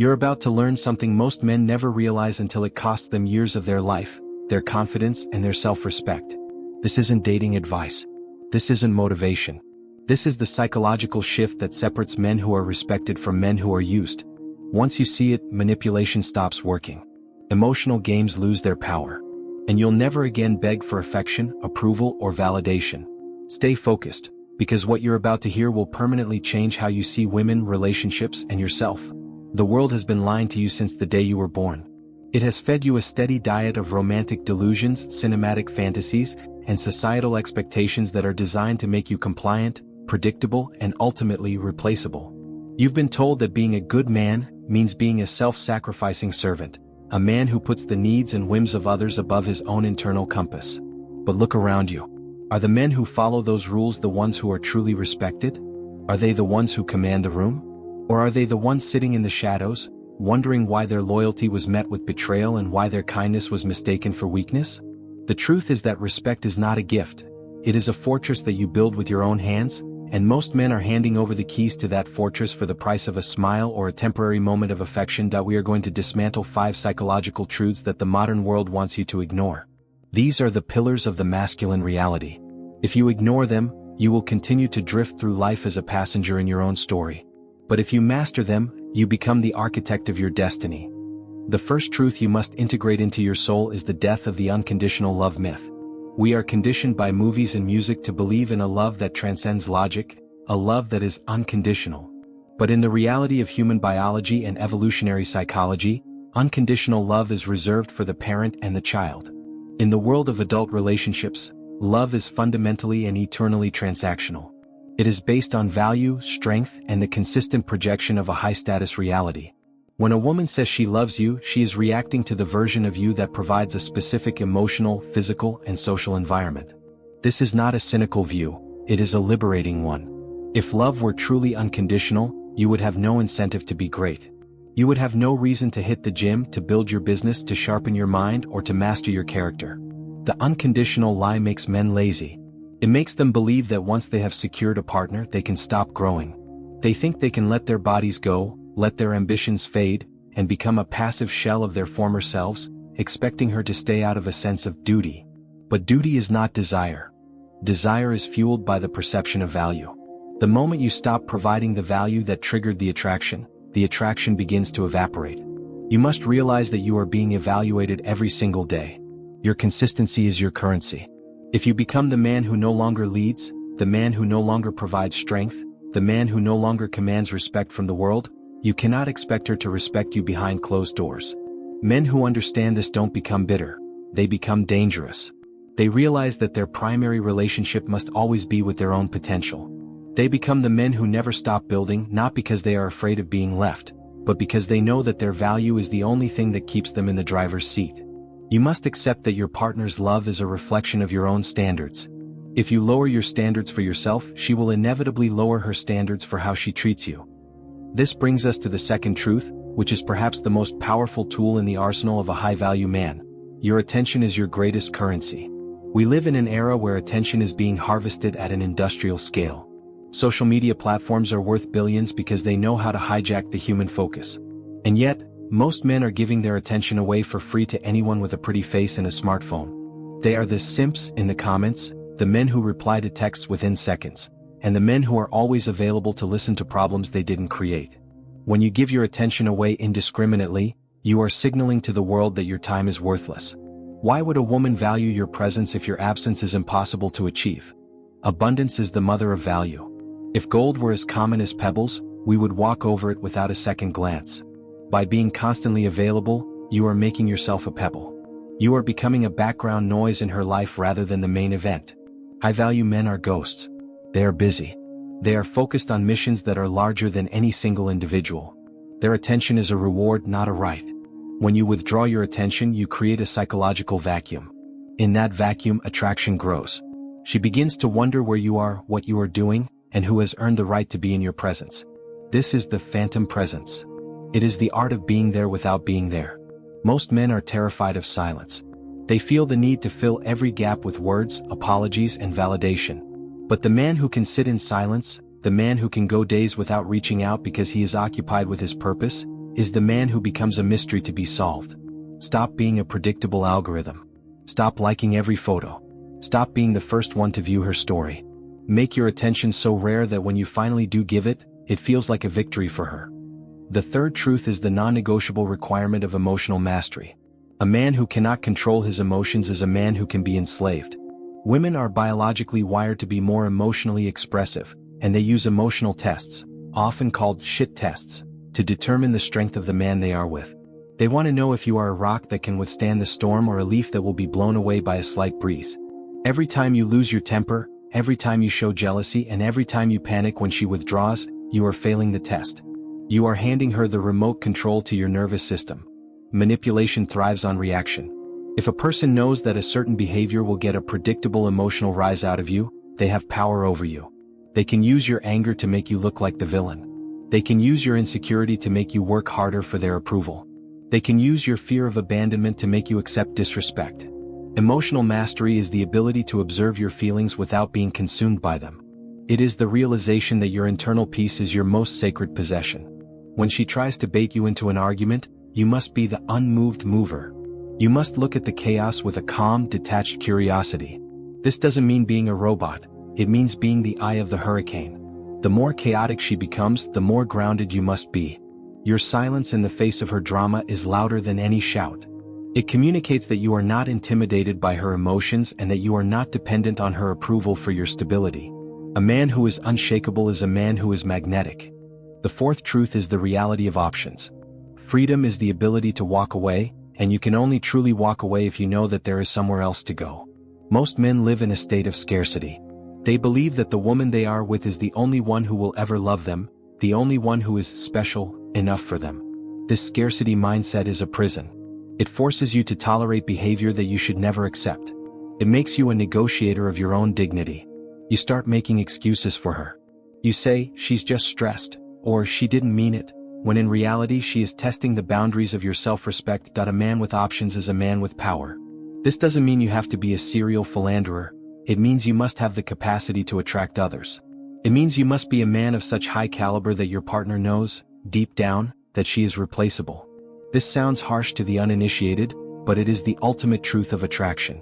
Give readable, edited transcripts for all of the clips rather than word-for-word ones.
You're about to learn something most men never realize until it costs them years of their life, their confidence and their self-respect. This isn't dating advice. This isn't motivation. This is the psychological shift that separates men who are respected from men who are used. Once you see it, manipulation stops working. Emotional games lose their power. And you'll never again beg for affection, approval, or validation. Stay focused, because what you're about to hear will permanently change how you see women, relationships, and yourself. The world has been lying to you since the day you were born. It has fed you a steady diet of romantic delusions, cinematic fantasies, and societal expectations that are designed to make you compliant, predictable, and ultimately replaceable. You've been told that being a good man means being a self-sacrificing servant, a man who puts the needs and whims of others above his own internal compass. But look around you. Are the men who follow those rules the ones who are truly respected? Are they the ones who command the room? Or are they the ones sitting in the shadows, wondering why their loyalty was met with betrayal and why their kindness was mistaken for weakness? The truth is that respect is not a gift. It is a fortress that you build with your own hands, and most men are handing over the keys to that fortress for the price of a smile or a temporary moment of affection. We are going to dismantle 5 psychological truths that the modern world wants you to ignore. These are the pillars of the masculine reality. If you ignore them, you will continue to drift through life as a passenger in your own story. But if you master them, you become the architect of your destiny. The first truth you must integrate into your soul is the death of the unconditional love myth. We are conditioned by movies and music to believe in a love that transcends logic, a love that is unconditional. But in the reality of human biology and evolutionary psychology, unconditional love is reserved for the parent and the child. In the world of adult relationships, love is fundamentally and eternally transactional. It is based on value, strength, and the consistent projection of a high-status reality. When a woman says she loves you, she is reacting to the version of you that provides a specific emotional, physical, and social environment. This is not a cynical view, it is a liberating one. If love were truly unconditional, you would have no incentive to be great. You would have no reason to hit the gym, to build your business, to sharpen your mind, or to master your character. The unconditional lie makes men lazy. It makes them believe that once they have secured a partner, they can stop growing. They think they can let their bodies go, let their ambitions fade, and become a passive shell of their former selves, expecting her to stay out of a sense of duty. But duty is not desire. Desire is fueled by the perception of value. The moment you stop providing the value that triggered the attraction begins to evaporate. You must realize that you are being evaluated every single day. Your consistency is your currency. If you become the man who no longer leads, the man who no longer provides strength, the man who no longer commands respect from the world, you cannot expect her to respect you behind closed doors. Men who understand this don't become bitter, they become dangerous. They realize that their primary relationship must always be with their own potential. They become the men who never stop building, not because they are afraid of being left, but because they know that their value is the only thing that keeps them in the driver's seat. You must accept that your partner's love is a reflection of your own standards. If you lower your standards for yourself, she will inevitably lower her standards for how she treats you. This brings us to the second truth, which is perhaps the most powerful tool in the arsenal of a high-value man. Your attention is your greatest currency. We live in an era where attention is being harvested at an industrial scale. Social media platforms are worth billions because they know how to hijack the human focus. And yet, most men are giving their attention away for free to anyone with a pretty face and a smartphone. They are the simps in the comments, the men who reply to texts within seconds, and the men who are always available to listen to problems they didn't create. When you give your attention away indiscriminately, you are signaling to the world that your time is worthless. Why would a woman value your presence if your absence is impossible to achieve? Abundance is the mother of value. If gold were as common as pebbles, we would walk over it without a second glance. By being constantly available, you are making yourself a pebble. You are becoming a background noise in her life rather than the main event. High-value men are ghosts. They are busy. They are focused on missions that are larger than any single individual. Their attention is a reward, not a right. When you withdraw your attention, you create a psychological vacuum. In that vacuum, attraction grows. She begins to wonder where you are, what you are doing, and who has earned the right to be in your presence. This is the phantom presence. It is the art of being there without being there. Most men are terrified of silence. They feel the need to fill every gap with words, apologies, and validation. But the man who can sit in silence, the man who can go days without reaching out because he is occupied with his purpose, is the man who becomes a mystery to be solved. Stop being a predictable algorithm. Stop liking every photo. Stop being the first one to view her story. Make your attention so rare that when you finally do give it, it feels like a victory for her. The third truth is the non-negotiable requirement of emotional mastery. A man who cannot control his emotions is a man who can be enslaved. Women are biologically wired to be more emotionally expressive, and they use emotional tests, often called shit tests, to determine the strength of the man they are with. They want to know if you are a rock that can withstand the storm or a leaf that will be blown away by a slight breeze. Every time you lose your temper, every time you show jealousy, and every time you panic when she withdraws, you are failing the test. You are handing her the remote control to your nervous system. Manipulation thrives on reaction. If a person knows that a certain behavior will get a predictable emotional rise out of you, they have power over you. They can use your anger to make you look like the villain. They can use your insecurity to make you work harder for their approval. They can use your fear of abandonment to make you accept disrespect. Emotional mastery is the ability to observe your feelings without being consumed by them. It is the realization that your internal peace is your most sacred possession. When she tries to bait you into an argument, you must be the unmoved mover. You must look at the chaos with a calm, detached curiosity. This doesn't mean being a robot, it means being the eye of the hurricane. The more chaotic she becomes, the more grounded you must be. Your silence in the face of her drama is louder than any shout. It communicates that you are not intimidated by her emotions and that you are not dependent on her approval for your stability. A man who is unshakable is a man who is magnetic. The fourth truth is the reality of options. Freedom is the ability to walk away, and you can only truly walk away if you know that there is somewhere else to go. Most men live in a state of scarcity. They believe that the woman they are with is the only one who will ever love them, the only one who is special enough for them. This scarcity mindset is a prison. It forces you to tolerate behavior that you should never accept. It makes you a negotiator of your own dignity. You start making excuses for her. You say, she's just stressed, or she didn't mean it, when in reality she is testing the boundaries of your self-respect. A man with options is a man with power. This doesn't mean you have to be a serial philanderer, it means you must have the capacity to attract others. It means you must be a man of such high caliber that your partner knows, deep down, that she is replaceable. This sounds harsh to the uninitiated, but it is the ultimate truth of attraction.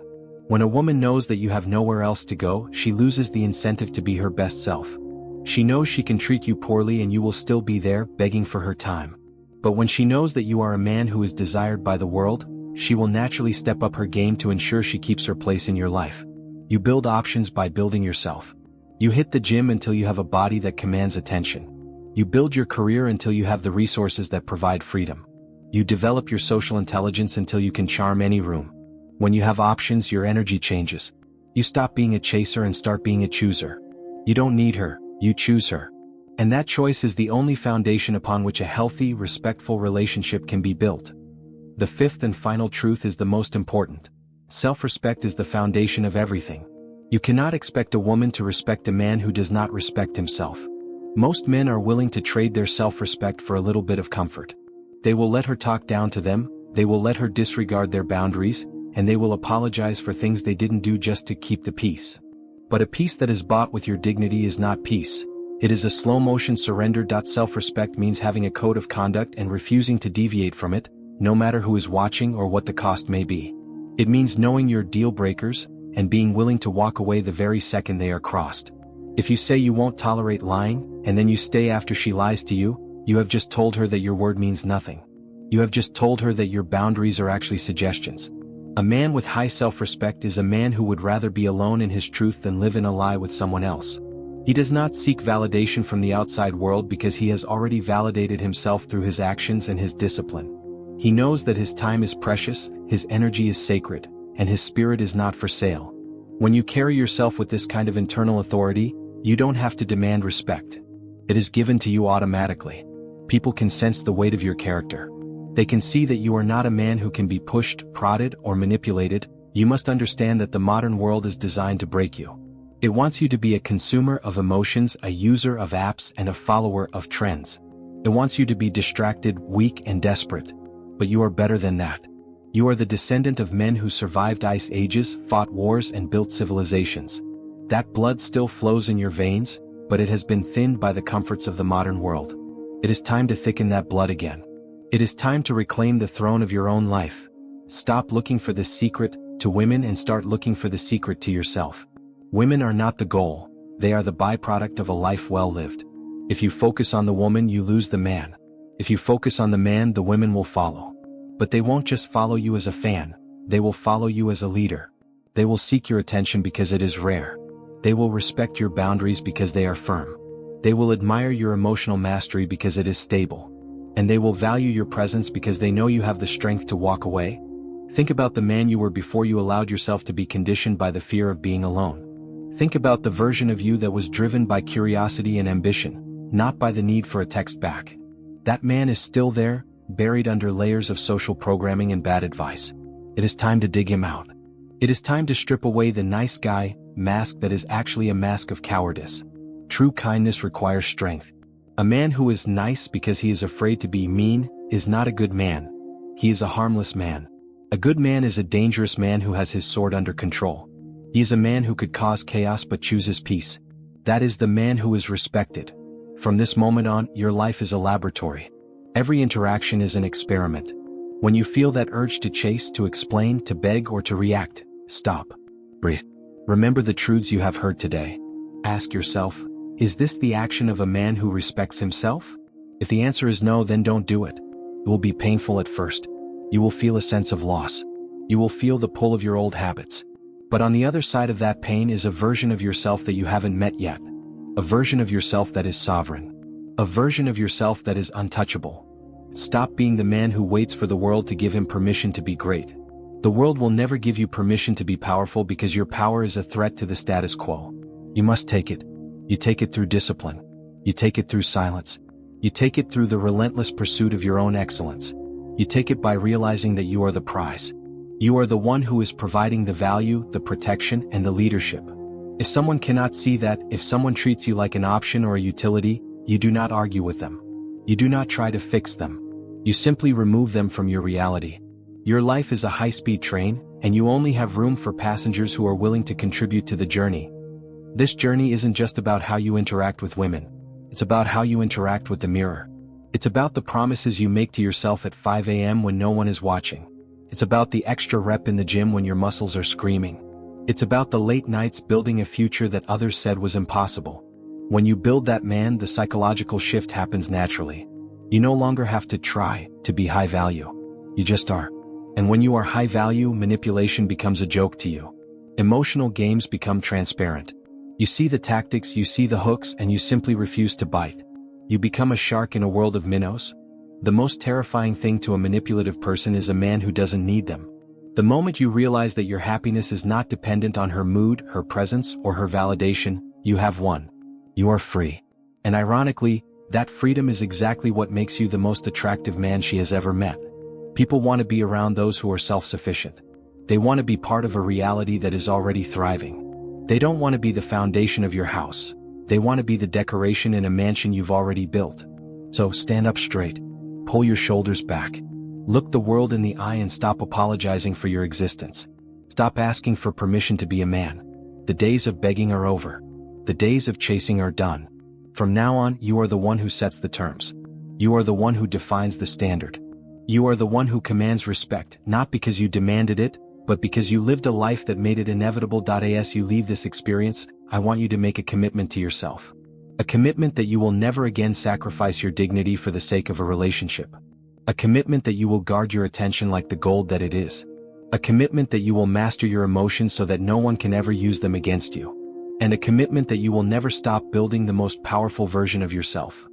When a woman knows that you have nowhere else to go, she loses the incentive to be her best self. She knows she can treat you poorly and you will still be there, begging for her time. But when she knows that you are a man who is desired by the world, she will naturally step up her game to ensure she keeps her place in your life. You build options by building yourself. You hit the gym until you have a body that commands attention. You build your career until you have the resources that provide freedom. You develop your social intelligence until you can charm any room. When you have options, your energy changes. You stop being a chaser and start being a chooser. You don't need her, you choose her. And that choice is the only foundation upon which a healthy, respectful relationship can be built. The fifth and final truth is the most important. Self-respect is the foundation of everything. You cannot expect a woman to respect a man who does not respect himself. Most men are willing to trade their self-respect for a little bit of comfort. They will let her talk down to them, they will let her disregard their boundaries, and they will apologize for things they didn't do just to keep the peace. But a peace that is bought with your dignity is not peace. It is a slow-motion surrender. Self-respect means having a code of conduct and refusing to deviate from it, no matter who is watching or what the cost may be. It means knowing your deal breakers, and being willing to walk away the very second they are crossed. If you say you won't tolerate lying, and then you stay after she lies to you, you have just told her that your word means nothing. You have just told her that your boundaries are actually suggestions. A man with high self-respect is a man who would rather be alone in his truth than live in a lie with someone else. He does not seek validation from the outside world because he has already validated himself through his actions and his discipline. He knows that his time is precious, his energy is sacred, and his spirit is not for sale. When you carry yourself with this kind of internal authority, you don't have to demand respect. It is given to you automatically. People can sense the weight of your character. They can see that you are not a man who can be pushed, prodded, or manipulated. You must understand that the modern world is designed to break you. It wants you to be a consumer of emotions, a user of apps, and a follower of trends. It wants you to be distracted, weak, and desperate. But you are better than that. You are the descendant of men who survived ice ages, fought wars, and built civilizations. That blood still flows in your veins, but it has been thinned by the comforts of the modern world. It is time to thicken that blood again. It is time to reclaim the throne of your own life. Stop looking for the secret to women and start looking for the secret to yourself. Women are not the goal, they are the byproduct of a life well lived. If you focus on the woman, you lose the man. If you focus on the man, the women will follow. But they won't just follow you as a fan, they will follow you as a leader. They will seek your attention because it is rare. They will respect your boundaries because they are firm. They will admire your emotional mastery because it is stable. And they will value your presence because they know you have the strength to walk away. Think about the man you were before you allowed yourself to be conditioned by the fear of being alone. Think about the version of you that was driven by curiosity and ambition, not by the need for a text back. That man is still there, buried under layers of social programming and bad advice. It is time to dig him out. It is time to strip away the nice guy mask that is actually a mask of cowardice. True kindness requires strength. A man who is nice because he is afraid to be mean is not a good man. He is a harmless man. A good man is a dangerous man who has his sword under control. He is a man who could cause chaos but chooses peace. That is the man who is respected. From this moment on, your life is a laboratory. Every interaction is an experiment. When you feel that urge to chase, to explain, to beg, or to react, stop. Breathe. Remember the truths you have heard today. Ask yourself, is this the action of a man who respects himself? If the answer is no, then don't do it. It will be painful at first. You will feel a sense of loss. You will feel the pull of your old habits. But on the other side of that pain is a version of yourself that you haven't met yet. A version of yourself that is sovereign. A version of yourself that is untouchable. Stop being the man who waits for the world to give him permission to be great. The world will never give you permission to be powerful because your power is a threat to the status quo. You must take it. You take it through discipline. You take it through silence. You take it through the relentless pursuit of your own excellence. You take it by realizing that you are the prize. You are the one who is providing the value, the protection, and the leadership. If someone cannot see that, if someone treats you like an option or a utility, you do not argue with them. You do not try to fix them. You simply remove them from your reality. Your life is a high-speed train, and you only have room for passengers who are willing to contribute to the journey. This journey isn't just about how you interact with women. It's about how you interact with the mirror. It's about the promises you make to yourself at 5 a.m. when no one is watching. It's about the extra rep in the gym when your muscles are screaming. It's about the late nights building a future that others said was impossible. When you build that man, the psychological shift happens naturally. You no longer have to try to be high value. You just are. And when you are high value, manipulation becomes a joke to you. Emotional games become transparent. You see the tactics, you see the hooks, and you simply refuse to bite. You become a shark in a world of minnows. The most terrifying thing to a manipulative person is a man who doesn't need them. The moment you realize that your happiness is not dependent on her mood, her presence, or her validation, you have won. You are free. And ironically, that freedom is exactly what makes you the most attractive man she has ever met. People want to be around those who are self-sufficient. They want to be part of a reality that is already thriving. They don't want to be the foundation of your house. They want to be the decoration in a mansion you've already built. So stand up straight. Pull your shoulders back. Look the world in the eye and stop apologizing for your existence. Stop asking for permission to be a man. The days of begging are over. The days of chasing are done. From now on, you are the one who sets the terms. You are the one who defines the standard. You are the one who commands respect, not because you demanded it, but because you lived a life that made it inevitable. As you leave this experience, I want you to make a commitment to yourself. A commitment that you will never again sacrifice your dignity for the sake of a relationship. A commitment that you will guard your attention like the gold that it is. A commitment that you will master your emotions so that no one can ever use them against you. And a commitment that you will never stop building the most powerful version of yourself.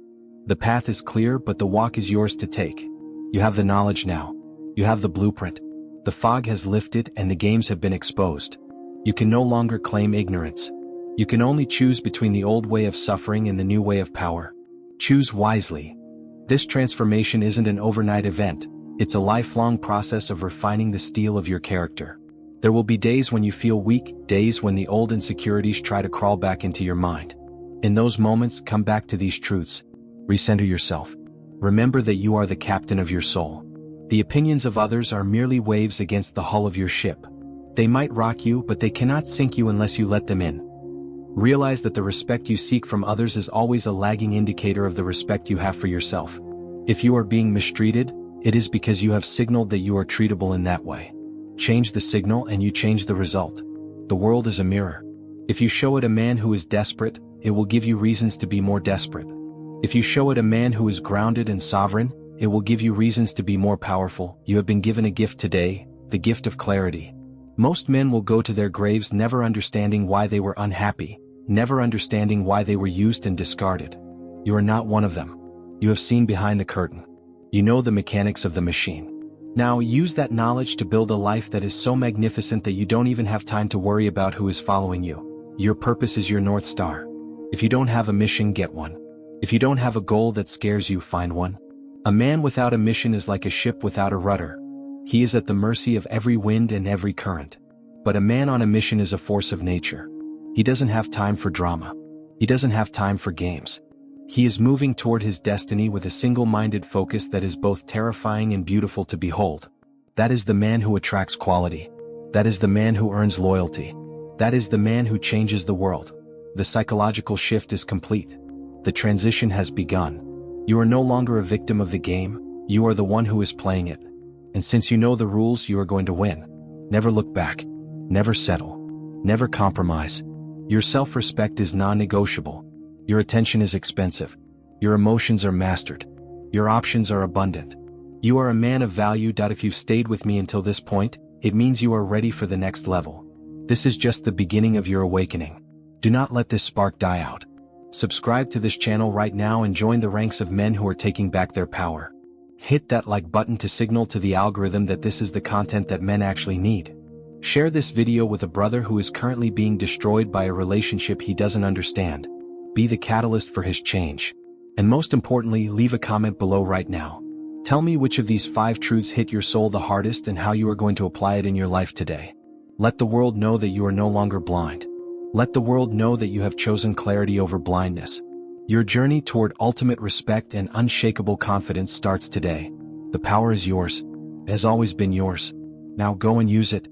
The path is clear, but the walk is yours to take. You have the knowledge now. You have the blueprint. The fog has lifted and the games have been exposed. You can no longer claim ignorance. You can only choose between the old way of suffering and the new way of power. Choose wisely. This transformation isn't an overnight event. It's a lifelong process of refining the steel of your character. There will be days when you feel weak, days when the old insecurities try to crawl back into your mind. In those moments, come back to these truths. Recenter yourself. Remember that you are the captain of your soul. The opinions of others are merely waves against the hull of your ship. They might rock you, but they cannot sink you unless you let them in. Realize that the respect you seek from others is always a lagging indicator of the respect you have for yourself. If you are being mistreated, It is because you have signaled that you are treatable in that way. Change the signal and you change the result. The world is a mirror. If you show it a man who is desperate, it will give you reasons to be more desperate. If you show it a man who is grounded and sovereign, it will give you reasons to be more powerful. You have been given a gift today, the gift of clarity. Most men will go to their graves never understanding why they were unhappy, never understanding why they were used and discarded. You are not one of them. You have seen behind the curtain. You know the mechanics of the machine. Now use that knowledge to build a life that is so magnificent that you don't even have time to worry about who is following you. Your purpose is your North Star. If you don't have a mission, get one. If you don't have a goal that scares you, find one. A man without a mission is like a ship without a rudder. He is at the mercy of every wind and every current. But a man on a mission is a force of nature. He doesn't have time for drama. He doesn't have time for games. He is moving toward his destiny with a single-minded focus that is both terrifying and beautiful to behold. That is the man who attracts quality. That is the man who earns loyalty. That is the man who changes the world. The psychological shift is complete. The transition has begun. You are no longer a victim of the game, you are the one who is playing it. And since you know the rules, you are going to win. Never look back. Never settle. Never compromise. Your self-respect is non-negotiable. Your attention is expensive. Your emotions are mastered. Your options are abundant. You are a man of value. If you've stayed with me until this point, it means you are ready for the next level. This is just the beginning of your awakening. Do not let this spark die out. Subscribe to this channel right now and join the ranks of men who are taking back their power. Hit that like button to signal to the algorithm that this is the content that men actually need. Share this video with a brother who is currently being destroyed by a relationship he doesn't understand. Be the catalyst for his change. And most importantly, leave a comment below right now. Tell me which of these 5 truths hit your soul the hardest and how you are going to apply it in your life today. Let the world know that you are no longer blind. Let the world know that you have chosen clarity over blindness. Your journey toward ultimate respect and unshakable confidence starts today. The power is yours. It has always been yours. Now go and use it.